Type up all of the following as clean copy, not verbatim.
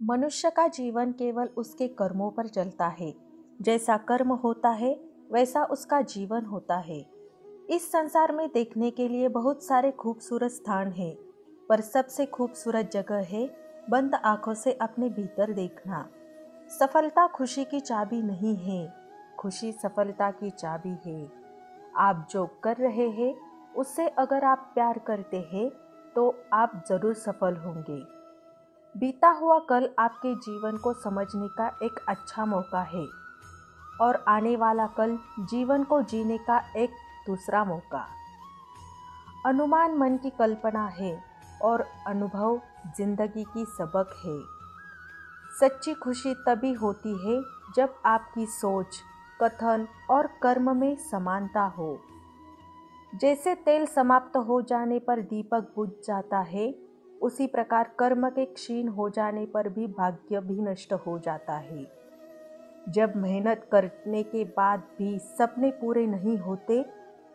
मनुष्य का जीवन केवल उसके कर्मों पर चलता है। जैसा कर्म होता है वैसा उसका जीवन होता है। इस संसार में देखने के लिए बहुत सारे खूबसूरत स्थान हैं, पर सबसे खूबसूरत जगह है बंद आंखों से अपने भीतर देखना। सफलता खुशी की चाबी नहीं है, खुशी सफलता की चाबी है। आप जो कर रहे हैं उससे अगर आप प्यार करते हैं तो आप जरूर सफल होंगे। बीता हुआ कल आपके जीवन को समझने का एक अच्छा मौका है और आने वाला कल जीवन को जीने का एक दूसरा मौका। अनुमान मन की कल्पना है और अनुभव जिंदगी की सबक है। सच्ची खुशी तभी होती है जब आपकी सोच, कथन और कर्म में समानता हो। जैसे तेल समाप्त हो जाने पर दीपक बुझ जाता है, उसी प्रकार कर्म के क्षीण हो जाने पर भी भाग्य भी नष्ट हो जाता है। जब मेहनत करने के बाद भी सपने पूरे नहीं होते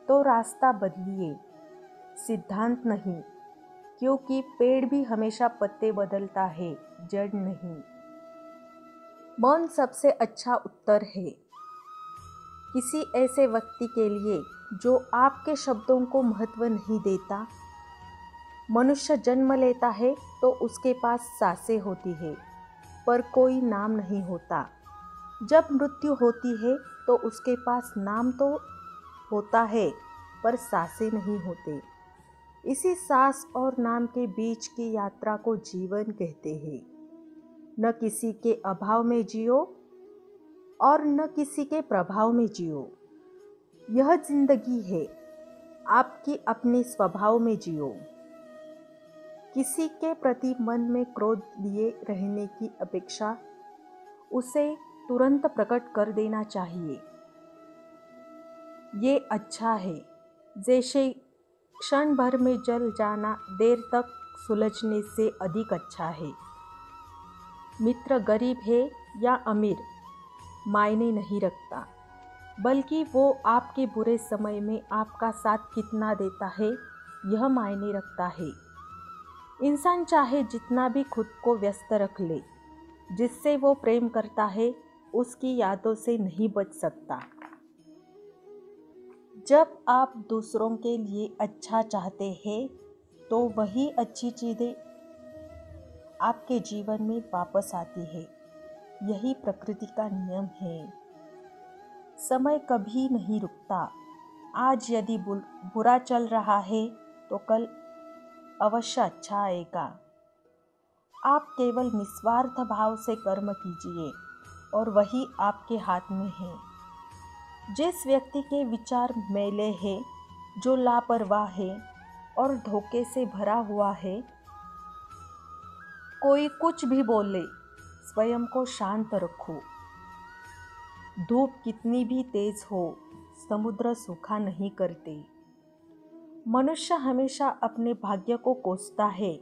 तो रास्ता बदलिए, सिद्धांत नहीं, क्योंकि पेड़ भी हमेशा पत्ते बदलता है, जड़ नहीं। मौन सबसे अच्छा उत्तर है किसी ऐसे व्यक्ति के लिए जो आपके शब्दों को महत्व नहीं देता। मनुष्य जन्म लेता है तो उसके पास सांसें होती है पर कोई नाम नहीं होता। जब मृत्यु होती है तो उसके पास नाम तो होता है पर सांसें नहीं होते। इसी सांस और नाम के बीच की यात्रा को जीवन कहते हैं। न किसी के अभाव में जियो और न किसी के प्रभाव में जियो। यह जिंदगी है, आपकी अपने स्वभाव में जियो। किसी के प्रति मन में क्रोध लिए रहने की अपेक्षा उसे तुरंत प्रकट कर देना चाहिए। ये अच्छा है, जैसे क्षण भर में जल जाना देर तक सुलझने से अधिक अच्छा है। मित्र गरीब है या अमीर मायने नहीं रखता, बल्कि वो आपके बुरे समय में आपका साथ कितना देता है यह मायने रखता है। इंसान चाहे जितना भी खुद को व्यस्त रख ले, जिससे वो प्रेम करता है उसकी यादों से नहीं बच सकता। जब आप दूसरों के लिए अच्छा चाहते हैं तो वही अच्छी चीज़ें आपके जीवन में वापस आती है। यही प्रकृति का नियम है। समय कभी नहीं रुकता। आज यदि बुरा चल रहा है तो कल अवश्य अच्छा आएगा। आप केवल निस्वार्थ भाव से कर्म कीजिए और वही आपके हाथ में है। जिस व्यक्ति के विचार मैले हैं, जो लापरवाह है और धोखे से भरा हुआ है, कोई कुछ भी बोले, स्वयं को शांत रखो। धूप कितनी भी तेज हो, समुद्र सूखा नहीं करते। मनुष्य हमेशा अपने भाग्य को कोसता है,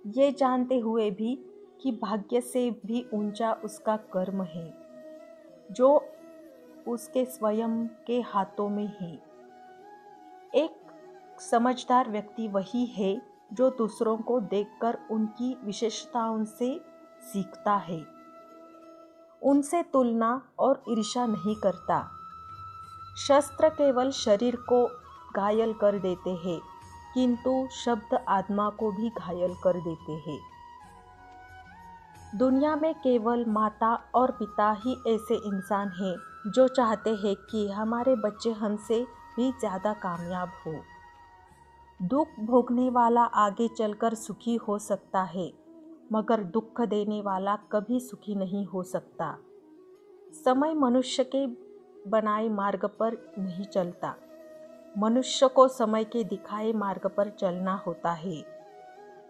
ये जानते हुए भी कि भाग्य से भी ऊंचा उसका कर्म है, जो उसके स्वयं के हाथों में है। एक समझदार व्यक्ति वही है जो दूसरों को देखकर उनकी विशेषताओं से सीखता है, उनसे तुलना और ईर्ष्या नहीं करता। शस्त्र केवल शरीर को घायल कर देते हैं, किंतु शब्द आत्मा को भी घायल कर देते हैं। दुनिया में केवल माता और पिता ही ऐसे इंसान हैं जो चाहते हैं कि हमारे बच्चे हमसे भी ज़्यादा कामयाब हो। दुख भोगने वाला आगे चलकर सुखी हो सकता है, मगर दुख देने वाला कभी सुखी नहीं हो सकता। समय मनुष्य के बनाए मार्ग पर नहीं चलता, मनुष्य को समय के दिखाए मार्ग पर चलना होता है।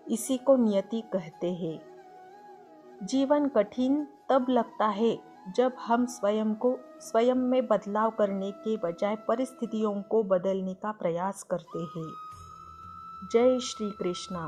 इसी को नियति कहते हैं। जीवन कठिन तब लगता है जब हम स्वयं में बदलाव करने के बजाय परिस्थितियों को बदलने का प्रयास करते हैं। जय श्री कृष्णा।